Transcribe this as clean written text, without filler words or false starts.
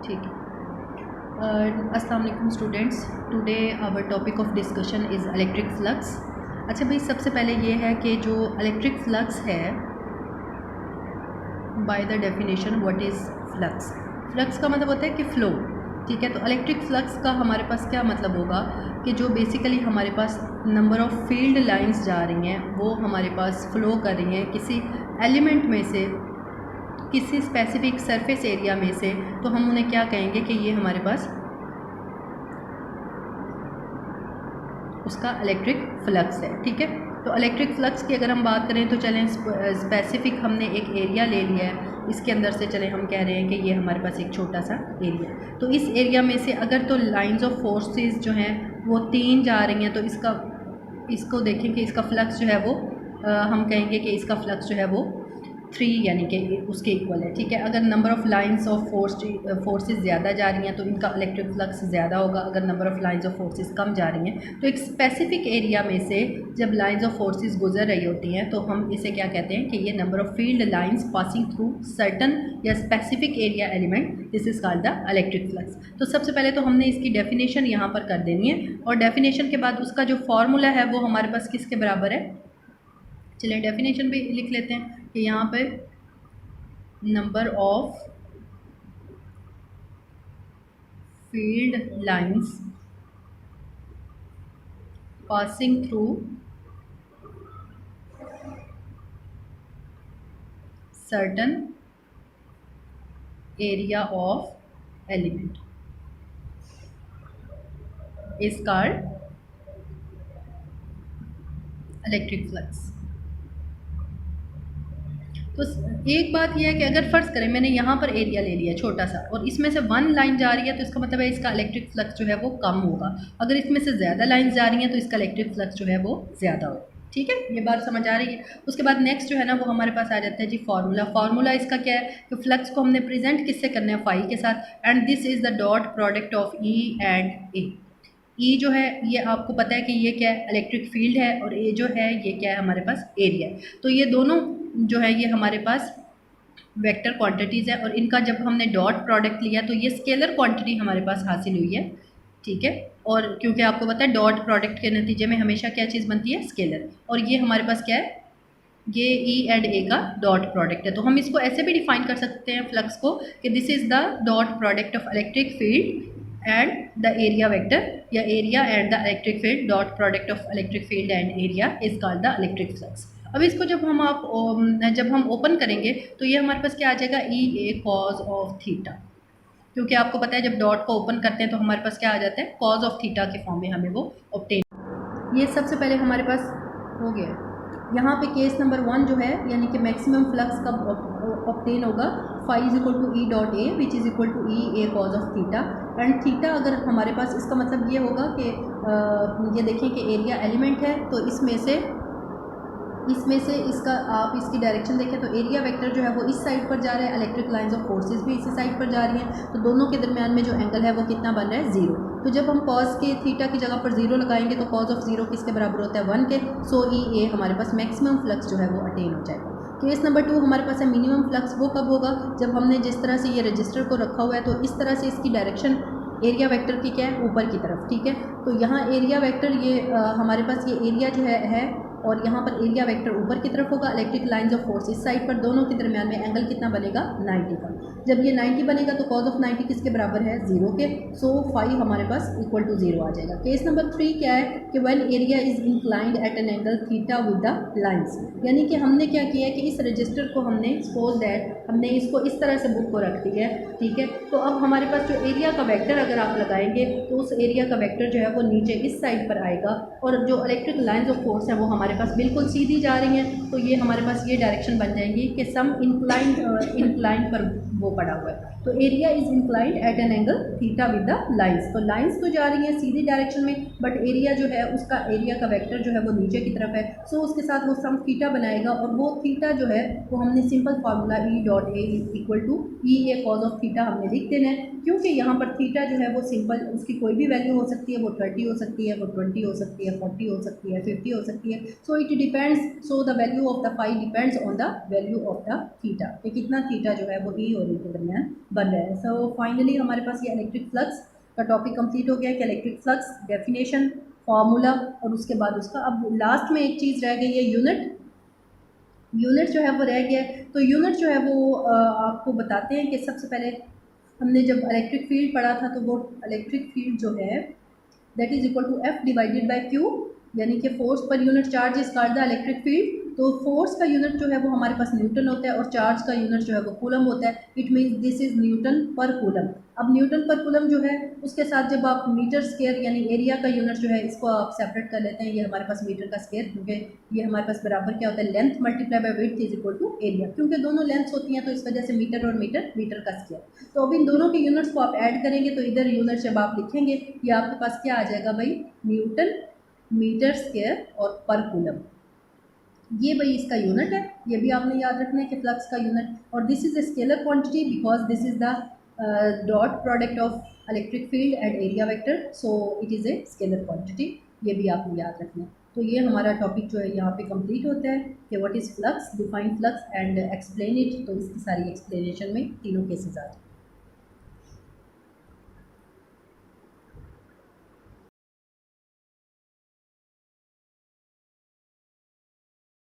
ठीक है। अस्सलाम वालेकुम students, today our topic of discussion is electric flux. अच्छा भाई, सबसे पहले ये है कि जो इलेक्ट्रिक फ्लक्स है, by the definition what is flux. Flux का मतलब होता है कि फ़्लो, ठीक है। तो इलेक्ट्रिक फ्लक्स का हमारे पास क्या मतलब होगा कि जो बेसिकली हमारे पास नंबर ऑफ़ फील्ड लाइंस जा रही हैं वो हमारे पास फ़्लो कर रही हैं किसी एलिमेंट में से, किसी स्पेसिफिक सरफेस एरिया में से, तो हम उन्हें क्या कहेंगे कि ये हमारे पास उसका इलेक्ट्रिक फ्लक्स है, ठीक है। तो इलेक्ट्रिक फ्लक्स की अगर हम बात करें तो चलें स्पेसिफिक हमने एक एरिया ले लिया है, इसके अंदर से चलें हम कह रहे हैं कि ये हमारे पास एक छोटा सा एरिया। तो इस एरिया में से अगर तो लाइंस ऑफ फोर्सेस जो हैं वो 3 जा रही हैं, तो इसको देखें कि इसका फ्लक्स जो है वो हम कहेंगे कि इसका फ्लक्स जो है वो 3 यानी कि उसके इक्वल है, ठीक है। अगर number of lines of forces ज़्यादा जा रही हैं तो इनका इलेक्ट्रिक फ्लक्स ज़्यादा होगा। अगर number of lines of forces कम जा रही हैं तो एक स्पेसिफिक एरिया में से जब लाइंस ऑफ फोर्सेस गुजर रही होती हैं तो हम इसे क्या कहते हैं कि ये number of field lines passing through certain या specific area element, this is called the electric flux. तो सबसे पहले तो हमने इसकी डेफिनेशन यहाँ पर कर देनी है, और डेफिनेशन के बाद उसका जो फार्मूला है वो हमारे पास किसके बराबर है। चलिए डेफिनेशन भी लिख लेते हैं कि यहाँ पे number of field lines passing through certain area of element is called electric flux. तो एक बात यह है कि अगर फ़र्ज़ करें मैंने यहाँ पर एरिया ले लिया छोटा सा और इसमें से 1 लाइन जा रही है तो इसका मतलब है इसका इलेक्ट्रिक फ्लक्स जो है वो कम होगा। अगर इसमें से ज़्यादा लाइंस जा रही हैं तो इसका इलेक्ट्रिक फ्लक्स जो है वो ज़्यादा होगा, ठीक है। ये बात समझ आ रही है। उसके बाद नेक्स्ट जो है ना वो हमारे पास आ जाता है जी फार्मूला इसका क्या है कि फ्लक्स को हमने प्रेजेंट किससे करना है, फाई के साथ, and this is the dot product of E and A. E जो है ये आपको पता है कि ये क्या है, इलेक्ट्रिक फील्ड है, और ए जो है ये क्या है हमारे पास, एरिया है। तो ये दोनों जो है ये हमारे पास वेक्टर क्वांटिटीज़ है, और इनका जब हमने डॉट प्रोडक्ट लिया तो ये स्केलर क्वांटिटी हमारे पास हासिल हुई है, ठीक है। और क्योंकि आपको पता है डॉट प्रोडक्ट के नतीजे में हमेशा क्या चीज़ बनती है, स्केलर, और ये हमारे पास क्या है, ये ई एंड ए का डॉट प्रोडक्ट है। तो हम इसको ऐसे भी डिफाइन कर सकते हैं फ्लक्स को कि this is the dot product of electric field and the area vector, या area and the electric field, dot product of electric field and area is called the electric flux. अब इसको जब हम ओपन करेंगे तो ये हमारे पास क्या आ जाएगा, ई ए कॉज ऑफ थीटा, क्योंकि आपको पता है जब डॉट को ओपन करते हैं तो हमारे पास क्या आ जाता है, कॉज ऑफ थीटा के फॉर्म में हमें वो ऑब्टेन। ये सबसे पहले हमारे पास हो गया। यहाँ पे केस नंबर 1 जो है यानी कि मैक्सिमम फ्लक्स कब ऑब्टेन होगा, phi is equal to E dot A which is equal to E A cos of theta, and theta अगर हमारे पास, इसका मतलब ये होगा कि ये देखें कि एरिया एलिमेंट है तो इसमें से इसका आप इसकी डायरेक्शन देखें तो एरिया वेक्टर जो है वो इस साइड पर जा रहा है, इलेक्ट्रिक लाइंस ऑफ फोर्सेस भी इसी साइड पर जा रही हैं, तो दोनों के दरमियान में जो एंगल है वो कितना बन रहा है, 0। तो जब हम कॉज के थीटा की जगह पर 0 लगाएंगे तो कॉज ऑफ 0 किसके बराबर होता है, 1 के। सो ई ए हमारे पास मैक्सिमम फ्लक्स जो है वो अटेन हो जाएगा। केस नंबर 2 हमारे पास है मिनिमम फ्लक्स, वो कब होगा, जब हमने जिस तरह से ये रजिस्टर को रखा हुआ है तो इस तरह से इसकी डायरेक्शन एरिया वेक्टर की क्या है, ऊपर की तरफ, ठीक है। तो यहाँ एरिया वेक्टर ये हमारे पास ये एरिया जो है और यहाँ पर एरिया वेक्टर ऊपर की तरफ होगा, इलेक्ट्रिक लाइंस ऑफ फोर्स इस साइड पर, दोनों के दरमियान में एंगल कितना बनेगा, 90 का। जब ये 90 बनेगा तो कॉज ऑफ 90 किसके बराबर है, 0 के। सो फाई हमारे पास इक्वल टू 0 आ जाएगा। केस नंबर 3 क्या है कि when area is inclined at an angle theta with the lines, यानी कि हमने क्या किया है कि इस रजिस्टर को हमने सपोज दैट हमने इसको इस तरह से बुक को रख दिया है, ठीक है। तो अब हमारे पास जो एरिया का वेक्टर अगर आप लगाएंगे तो उस एरिया का वेक्टर जो है वो नीचे इस साइड पर आएगा, और जो इलेक्ट्रिक लाइंस ऑफ फोर्स है वो हमारे पास बिल्कुल सीधी जा रही हैं, तो ये हमारे पास ये डायरेक्शन बन जाएंगी कि सम इंक्लाइंड पर वो पड़ा हुआ है। तो area is inclined at an angle theta with the lines, तो लाइंस तो जा रही हैं सीधी डायरेक्शन में, बट एरिया जो है उसका एरिया का वेक्टर जो है वो नीचे की तरफ है। सो उसके साथ वो सम थीटा बनाएगा, और वो थीटा जो है वो हमने simple formula E dot A equal to E A cos of theta हमने लिख देना है, क्योंकि यहाँ पर थीटा जो है वो सिंपल, उसकी कोई भी वैल्यू हो सकती है, वो 30 हो सकती है, वो 20 हो सकती है, 40 हो सकती है, 50 हो सकती है। So it depends, so the value of the phi depends on the value of the theta, कि कितना थीटा जो है वो ई और ई के दरमियान बन रहा है। सो फाइनली हमारे पास ये इलेक्ट्रिक फ्लक्स का टॉपिक कंप्लीट हो गया कि इलेक्ट्रिक फ्लक्स डेफिनेशन, फार्मूला, और उसके बाद उसका अब लास्ट में एक चीज़ रह गई है, यूनिट। यूनिट जो है वो रह गया है। तो यूनिट जो है वो आपको बताते हैं कि सबसे पहले हमने जब इलेक्ट्रिक फील्ड पढ़ा था तो वो इलेक्ट्रिक फील्ड जो है that is equal to F divided by Q, यानी कि force per unit charge is called the electric field. तो फोर्स का यूनिट जो है वो हमारे पास न्यूटन होता है और चार्ज का यूनिट जो है वो कूलम होता है। It means this is Newton पर कूलम। अब न्यूटन पर कूलम जो है उसके साथ जब आप मीटर स्क्वायर यानी एरिया का यूनिट जो है इसको आप सेपरेट कर लेते हैं, ये हमारे पास मीटर का स्क्वायर, क्योंकि ये हमारे पास बराबर क्या होता है, length multiply by width is equal to area, क्योंकि दोनों लेंथ्स होती हैं तो इस वजह से मीटर और मीटर, मीटर का स्क्वायर। तो अब इन दोनों के यूनिट्स को आप ऐड करेंगे तो इधर यूनिट जब आप लिखेंगे ये आपके पास क्या आ जाएगा भाई, न्यूटन मीटर स्क्वायर और पर कूलम। ये भाई इसका यूनिट है, ये भी आपने याद रखना है कि फ्लक्स का यूनिट। और this is a scalar quantity because this is the dot product of electric field and area vector, so it is a scalar quantity. ये भी आपने याद रखना है। तो ये हमारा टॉपिक जो है यहाँ पे कंप्लीट होता है कि what is flux, define flux and explain it. तो इसकी सारी एक्सप्लेनेशन में तीनों केसेस आ जाए।